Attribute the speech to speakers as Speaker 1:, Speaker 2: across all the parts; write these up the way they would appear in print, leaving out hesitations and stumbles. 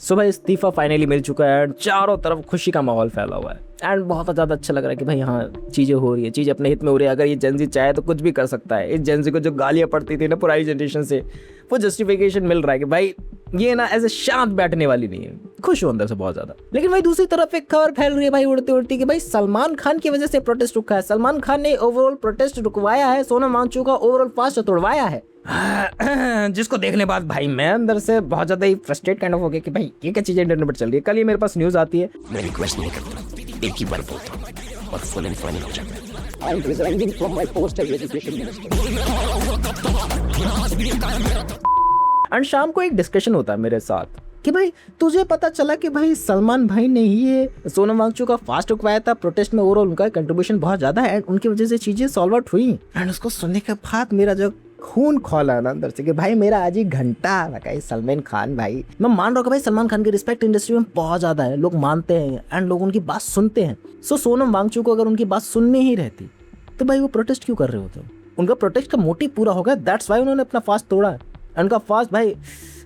Speaker 1: सो भाई इस्तीफा फाइनली मिल चुका है एंड चारों तरफ खुशी का माहौल फैला हुआ है एंड बहुत ज़्यादा अच्छा लग रहा है कि भाई हाँ चीज़ें हो रही है, चीज़ें अपने हित में हो रही है। अगर ये जेनजी चाहे तो कुछ भी कर सकता है। इस जेनजी को जो गालियाँ पड़ती थी ना पुरानी जनरेशन से, वो जस्टिफिकेशन मिल रहा है कि भाई ये ना ऐसे शांत बैठने वाली नहीं है। खुश हूँ अंदर से बहुत ज़्यादा। लेकिन भाई दूसरी तरफ एक खबर फैल रही है भाई उड़ती उड़ती कि भाई सलमान खान की वजह से प्रोटेस्ट रुका है। सलमान खान ने ओवरऑल प्रोटेस्ट रुकवाया है, सोनम वांगचुक का ओवरऑल फास्ट तोड़वाया है। जिसको देखने बाद भाई मैं अंदर से बहुत ज्यादा ही फ्रस्ट्रेट काइंड ऑफ हो गया कि भाई ये क्या चीजें इंटरनेट पर चल रही है। कल ये मेरे पास न्यूज आती है,
Speaker 2: मैं रिक्वेस्ट नहीं करता, एक ही बार बोलता हूं और फुल एंड फाइनल हो जाता है।
Speaker 3: I am resigning from my post as education minister.
Speaker 1: And शाम को एक डिस्कशन होता है मेरे साथ कि भाई तुझे पता चला कि भाई सलमान भाई ने ही ये सोनम वांगचुक का फास्ट रुकवाया था प्रोटेस्ट में, ओवरऑल उनका कंट्रीब्यूशन बहुत ज्यादा है एंड उनकी वजह से चीजें सॉल्व आउट हुई। एंड उसको सुनने के बाद मेरा जो खून खोला ना अंदर से कि भाई मेरा आज ही घंटा लगा सलमान खान भाई। मैं मान रहा हूँ कि भाई सलमान खान की रिस्पेक्ट इंडस्ट्री में बहुत ज्यादा है, लोग मानते हैं एंड लोग उनकी बात सुनते हैं। सो सोनम वांगचुक को अगर उनकी बात सुननी ही रहती तो भाई वो प्रोटेस्ट क्यों कर रहे होते? उनका प्रोटेस्ट का मोटिव पूरा हो गया, दैट्स वाई उन्होंने अपना फास्ट तोड़ा है। उनका फास्ट भाई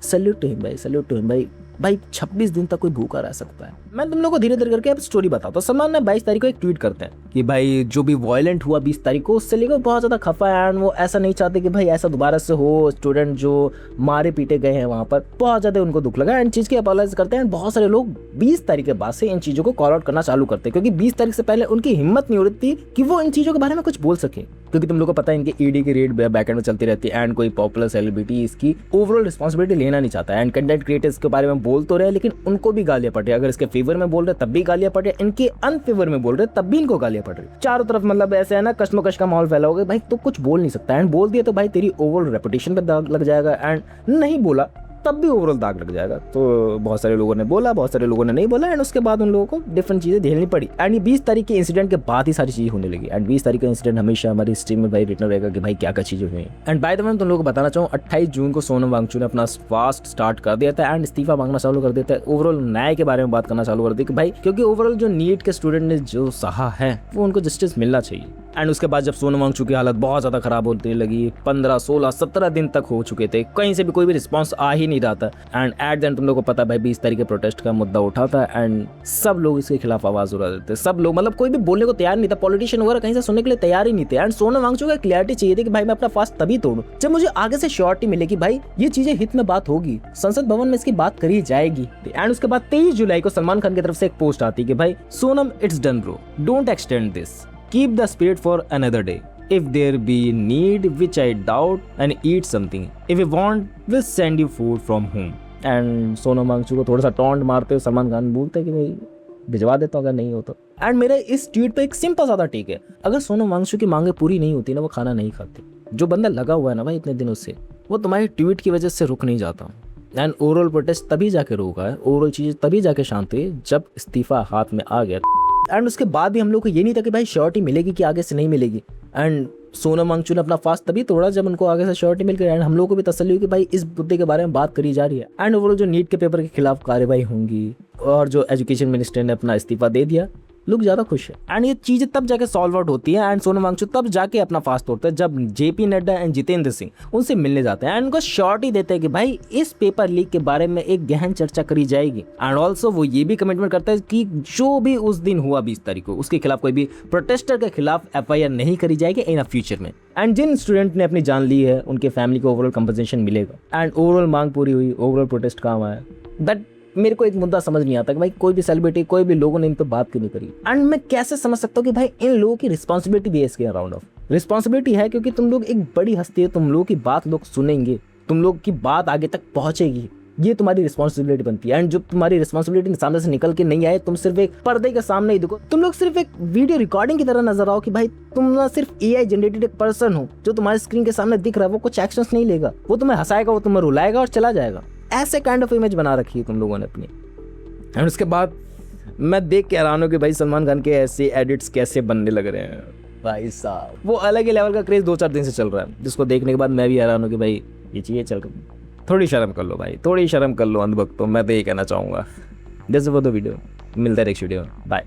Speaker 1: सैल्यूट टू हिम भाई, सैल्यूट टू हिम भाई। भाई 26 दिन तक कोई भूखा रह सकता है। मैं तुम लोगों को धीरे धीरे करके अब स्टोरी बताता हूँ। सलमान ने 22 तारीख को एक ट्वीट करते हैं कि भाई जो भी वायलेंट हुआ 20 तारीख को उससे लेकर बहुत ज्यादा खफा है एंड वो ऐसा नहीं चाहते कि भाई ऐसा दोबारा से हो। स्टूडेंट जो मारे पीटे गए हैं वहां पर बहुत ज्यादा उनको दुख लगा एंड चीज की अपॉलाइज करते हैं। बहुत सारे लोग 20 तारीख के बाद से इन चीजों को कॉल आउट करना चालू करते हैं क्योंकि 20 तारीख से पहले उनकी हिम्मत नहीं हो रही थी कि वो इन चीजों के बारे में कुछ बोल सके, क्योंकि तुम लोगों को पता है इनकी ईडी की रेड बैकएंड में चलती रहती है एंड कोई पॉपुलर सेलिब्रिटी इसकी ओवरऑल रिस्पांसिबिलिटी लेना नहीं चाहता एंड कंटेंट क्रिएटर्स के बारे में बोल तो रहे लेकिन उनको भी गालियां पड़ रही है। अगर इसके फेवर में बोल रहे तब भी गालियां पड़ रही है, इनके अनफेवर में बोल रहे तब भी इनको गालियां पड़ रही है। चारों तरफ मतलब ऐसे है ना कश्मकश का माहौल फैला होगा। भाई तो कुछ बोल नहीं सकता एंड बोल दिया तो भाई तेरी ओवरऑल रेपुटेशन पे दाग लग जाएगा एंड नहीं बोला तब भी ओवरऑल दाग लग जाएगा। तो बहुत सारे लोगों ने बोला, बहुत सारे लोगों ने नहीं बोला एंड उसके बाद उन लोगों को डिफरेंट चीजें झेलनी पड़ी एंड ये 20 तारीख के इंसिडेंट के बाद ही सारी चीजें होने लगी एंड 20 तारीख का इंसिडेंट हमेशा हमारी हिस्ट्री में भाई रिटर्न रहेगा कि भाई क्या क्या चीजें हुई। एंड बाय द वे मैं तुम लोगों को बताना चाहूँ 28 जून को सोनम वांगचुक ने अपना फास्ट स्टार्ट कर दिया था एंड इस्तीफा मांगना चालू कर देता है। ओवरऑल न्याय के बारे में बात करना चालू कर दी कि भाई क्योंकि ओवरऑल जो नीट के स्टूडेंट ने जो सहा है वो उनको जस्टिस मिलना चाहिए। एंड उसके बाद जब सोनम वांगचुक की हालत बहुत ज्यादा खराब होने लगी, 15, 16, 17 दिन तक हो चुके थे, कहीं से भी कोई भी रिस्पांस आ ही नहीं रहा था एंड एट द एंड तुम लोगों को पता है भाई 20 तारीख के प्रोटेस्ट का मुद्दा उठा था एंड सब लोग इसके खिलाफ आवाज उठा देते। सब लोग मतलब कोई भी बोलने को तैयार नहीं था, पॉलिटिशियन वगैरह कहीं से सुनने के लिए तैयार ही नहीं थे एंड सोनम वांगचुक को क्लैरिटी चाहिए थी कि भाई मैं अपना फास्ट तभी तोड़ूं जब मुझे आगे से श्योरिटी मिले कि भाई ये चीजें हित में बात होगी, संसद भवन में इसकी बात करी जाएगी। एंड उसके बाद 23 जुलाई को सलमान खान की तरफ से एक पोस्ट आती कि भाई Sonam it's done bro, don't extend this, keep the spirit for another day. If there be need, which I doubt, and eat something. If you want, we'll send you food from home. And Sonam Wangchuk को थोड़ा सा taunt मारते हुए सलमान खान बोलते हैं कि भाई भिजवा देता हूँ अगर नहीं हो तो। एंड मेरा इस ट्वीट पे एक सिंपल सा टेक है, अगर सोनम वांगचुक की मांगे पूरी नहीं होती ना वो खाना नहीं खाती। जो बंदा लगा हुआ है ना भाई इतने दिनों से वो तुम्हारी ट्वीट की वजह से रुक नहीं जाता। एंड ओवरऑल प्रोटेस्ट तभी जाके रोका है, ओवरऑल चीज़ तभी जाके शांत हुई जब इस्तीफा हाथ में आ गया। एंड उसके बाद भी हम लोग को ये नहीं था कि भाई श्योरिटी मिलेगी कि आगे से नहीं मिलेगी एंड सोनम वांगचुक ने अपना फास्ट तभी तोड़ा जब उनको आगे से श्योरिटी मिल गई एंड हम लोगों को भी तसल्ली हुई कि भाई इस मुद्दे के बारे में बात करी जा रही है एंड ओवरऑल जो नीट के पेपर के खिलाफ कार्रवाई होंगी और जो एजुकेशन मिनिस्टर ने अपना इस्तीफा दे दिया, लोग ज्यादा खुश है एंड ये चीजें तब जाके सॉल्व आउट होती है एंड सोनम वांगचुक तब जाके अपना फास्ट तोड़ते हैं जब जेपी नड्डा एंड जितेंद्र सिंह उनसे मिलने जाते हैं एंड उनको श्योरिटी देते हैं कि भाई इस पेपर लीक के बारे में एक गहन चर्चा करी जाएगी एंड ऑल्सो वो ये भी कमिटमेंट करता है कि जो भी उस दिन हुआ 20 तारीख को उसके खिलाफ कोई भी प्रोटेस्टर के खिलाफ FIR नहीं करी जाएगी इन फ्यूचर में एंड जिन स्टूडेंट ने अपनी जान ली है उनके फैमिली को ओवरऑल कंपनसेशन मिलेगा एंड ओवरऑल मांग पूरी हुई, ओवरऑल प्रोटेस्ट काम आया। दैट मेरे को एक मुद्दा समझ नहीं आता कि भाई कोई भी सेलिब्रिटी कोई भी लोगों ने इन पे बात क्यों नहीं करी एंड मैं कैसे समझ सकता हूँ कि भाई इन लोगों की रिस्पॉन्सिबिलिटी भी है इसके अराउंड ऑफ। रिस्पॉन्सिबिलिटी है क्योंकि तुम लोग एक बड़ी हस्ती है, तुम लोगों की बात लोग सुनेंगे, तुम लोग की बात आगे तक पहुंचेगी, ये तुम्हारी रिस्पॉन्सिबिलिटी बनती है एंड जब तुम्हारी रिस्पॉन्सिबिलिटी सामने से निकल के नहीं आए, तुम सिर्फ एक पर्दे के सामने ही देखो, तुम लोग सिर्फ एक वीडियो रिकॉर्डिंग की तरह नजर आओ कि भाई तुम ना सिर्फ AI जनरेटेड एक पर्सन हो जो तुम्हारे स्क्रीन के सामने दिख रहा है, वो कुछ एक्शंस नहीं लेगा, वो तुम्हें हंसाएगा, वो तुम्हें रुलाएगा और चला जाएगा। ऐसे काइंड ऑफ इमेज बना रखी है तुम लोगों ने अपनी। एंड उसके बाद मैं देख के हैरान हूँ कि भाई सलमान खान के ऐसे एडिट्स कैसे बनने लग रहे हैं भाई साहब। वो अलग ही लेवल का क्रेज 2-4 दिन से चल रहा है जिसको देखने के बाद मैं भी हैरान हूँ कि भाई ये चीज़ें चल रही। थोड़ी शर्म कर लो भाई, थोड़ी शर्म कर लो अंधभक्तों, मैं तो ये कहना चाहूँगा। जैसे वो तो वीडियो मिलता है नेक्स्ट वीडियो, बाय।